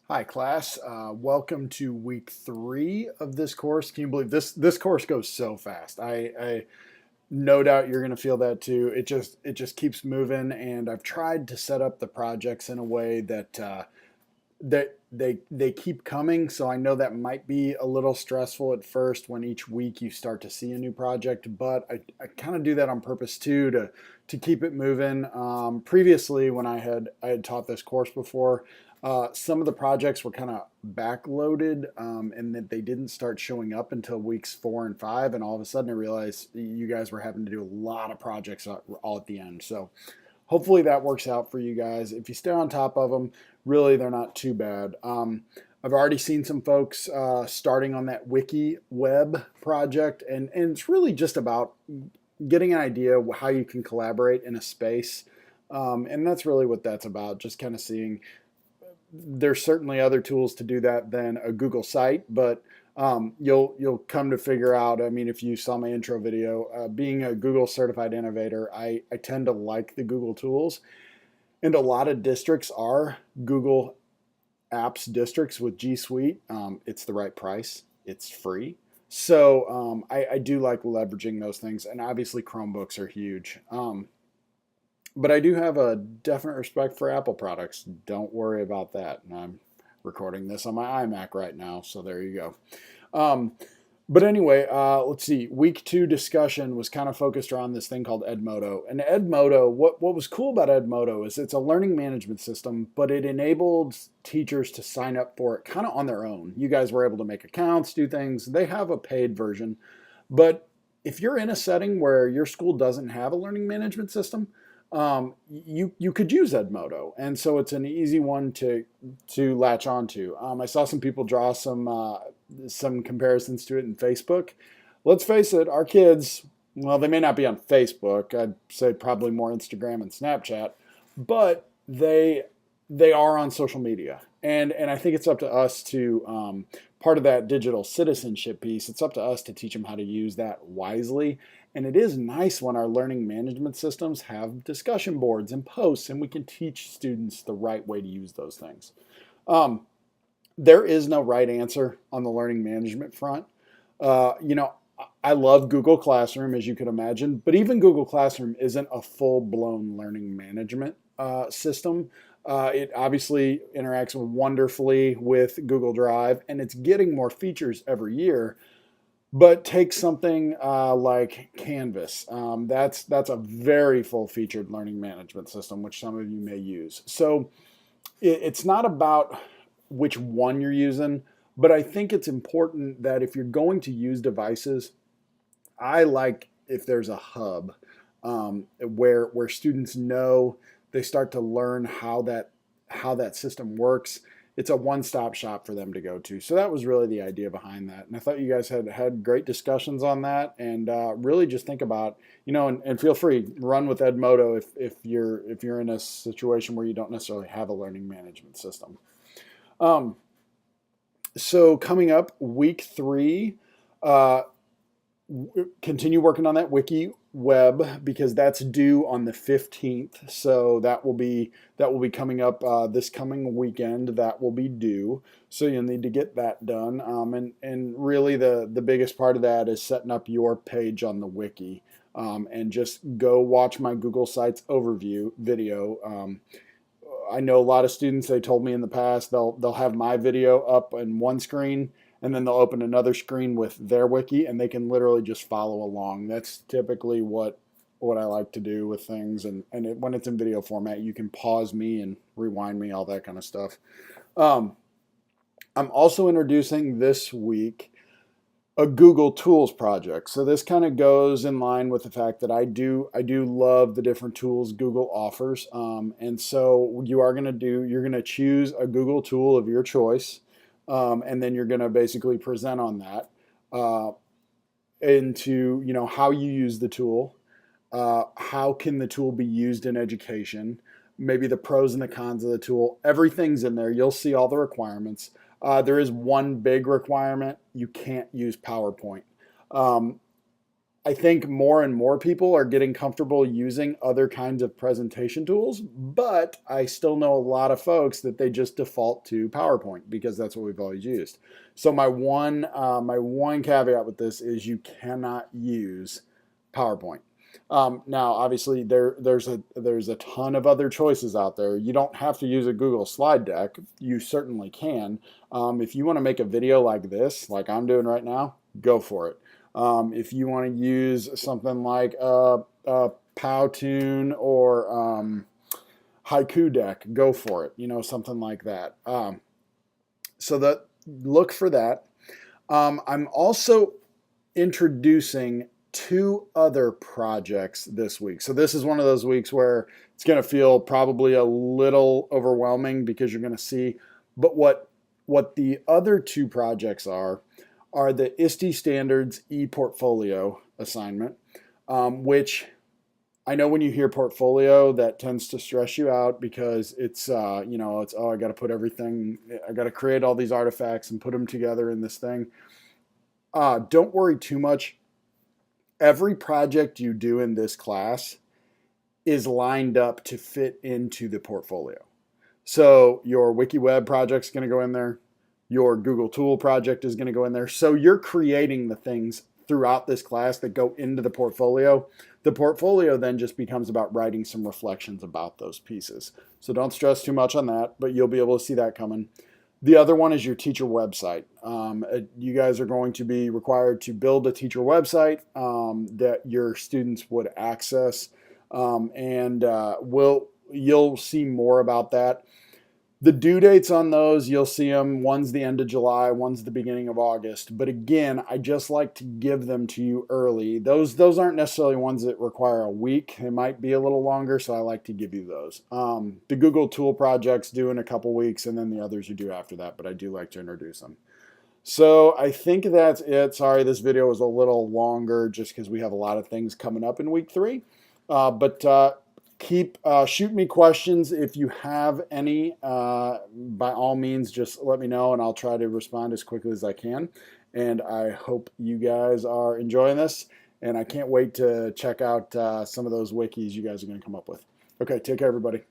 Hi, class. Welcome to week 3 of this course. Can you believe this course goes so fast? I no doubt you're going to feel that too. It just keeps moving, and I've tried to set up the projects in a way that they keep coming. So I know that might be a little stressful at first when each week you start to see a new project, but I kind of do that on purpose too to keep it moving. Previously, when I had taught this course before, some of the projects were kind of backloaded, and that they didn't start showing up until weeks 4 and 5. And all of a sudden, I realized you guys were having to do a lot of projects all at the end. So hopefully that works out for you guys. If you stay on top of them, really they're not too bad. I've already seen some folks starting on that wiki web project, and it's really just about getting an idea of how you can collaborate in a space. And that's really what that's about, just kind of seeing. There's certainly other tools to do that than a Google site, but you'll come to figure out. I mean, if you saw my intro video, being a Google certified innovator, I tend to like the Google tools, and a lot of districts are Google Apps districts with G Suite. It's the right price. It's free. So I do like leveraging those things, and obviously Chromebooks are huge. But I do have a definite respect for Apple products. Don't worry about that. And I'm recording this on my iMac right now, so there you go. Um, but anyway, let's see. Week 2 discussion was kind of focused around this thing called Edmodo. And Edmodo, what was cool about Edmodo is it's a learning management system, but it enabled teachers to sign up for it kind of on their own. You guys were able to make accounts, do things. They have a paid version, but if you're in a setting where your school doesn't have a learning management system, you could use Edmodo, and so it's an easy one to latch onto. I saw some people draw some comparisons to it in Facebook. Let's face it, our kids, well, they may not be on Facebook. I'd say probably more Instagram and Snapchat, but they are on social media, and I think it's up to us to part of that digital citizenship piece. It's up to us to teach them how to use that wisely. And it is nice when our learning management systems have discussion boards and posts, and we can teach students the right way to use those things. Um, there is no right answer on the learning management front. You know, I love Google Classroom, as you can imagine, but even Google Classroom isn't a full blown learning management system. It obviously interacts wonderfully with Google Drive, and it's getting more features every year. But take something like Canvas. That's a very full-featured learning management system, which some of you may use. So it's not about which one you're using, but I think it's important that if you're going to use devices, I like if there's a hub where students know, they start to learn how that system works. It's a one-stop shop for them to go to. So that was really the idea behind that. And I thought you guys had great discussions on that, and really just think about, and feel free, run with Edmodo if you're in a situation where you don't necessarily have a learning management system. Um, so coming up, week 3, uh, continue working on that wiki web, because that's due on the 15th. So that will be coming up this coming weekend. That will be due, so you'll need to get that done. And really the biggest part of that is setting up your page on the wiki. And just go watch my Google Sites overview video. I know a lot of students, they told me in the past, they'll have my video up in one screen, and then they'll open another screen with their wiki, and they can literally just follow along. That's typically what I like to do with things. And when it's in video format, you can pause me and rewind me, all that kind of stuff. Um, I'm also introducing this week a Google Tools project. So this kind of goes in line with the fact that I do love the different tools Google offers. And so you're gonna choose a Google tool of your choice, and then you're gonna basically present on that, uh, into how you use the tool, how can the tool be used in education, maybe the pros and the cons of the tool. Everything's in there. You'll see all the requirements. There is one big requirement: you can't use PowerPoint. Um, I think more and more people are getting comfortable using other kinds of presentation tools, but I still know a lot of folks that they just default to PowerPoint because that's what we've always used. So my one caveat with this is you cannot use PowerPoint. Now, obviously, there's a ton of other choices out there. You don't have to use a Google slide deck. You certainly can. If you want to make a video like this, like I'm doing right now, go for it. If you want to use something like Powtoon or Haiku Deck, go for it. You know, something like that. So that look for that. I'm also introducing two other projects this week. So this is one of those weeks where it's going to feel probably a little overwhelming because you're going to see, but what the other two projects are the ISTE Standards ePortfolio assignment, which I know when you hear portfolio, that tends to stress you out because it's, oh, I got to put everything, I got to create all these artifacts and put them together in this thing. Don't worry too much. Every project you do in this class is lined up to fit into the portfolio. So your WikiWeb project is going to go in there. Your Google Tool project is going to go in there. So you're creating the things throughout this class that go into the portfolio. The portfolio then just becomes about writing some reflections about those pieces. So don't stress too much on that, but you'll be able to see that coming. The other one is your teacher website. You guys are going to be required to build a teacher website that your students would access, and you'll see more about that. The due dates on those, you'll see them. One's the end of July, one's the beginning of August. But again, I just like to give them to you early. Those aren't necessarily ones that require a week. It might be a little longer, so I like to give you those. The Google Tool projects due in a couple weeks, and then the others you do after that, but I do like to introduce them. So I think that's it. Sorry, this video was a little longer just because we have a lot of things coming up in week 3. Keep shoot me questions if you have any. By all means, just let me know and I'll try to respond as quickly as I can. And I hope you guys are enjoying this. And I can't wait to check out some of those wikis you guys are going to come up with. Okay, take care, everybody.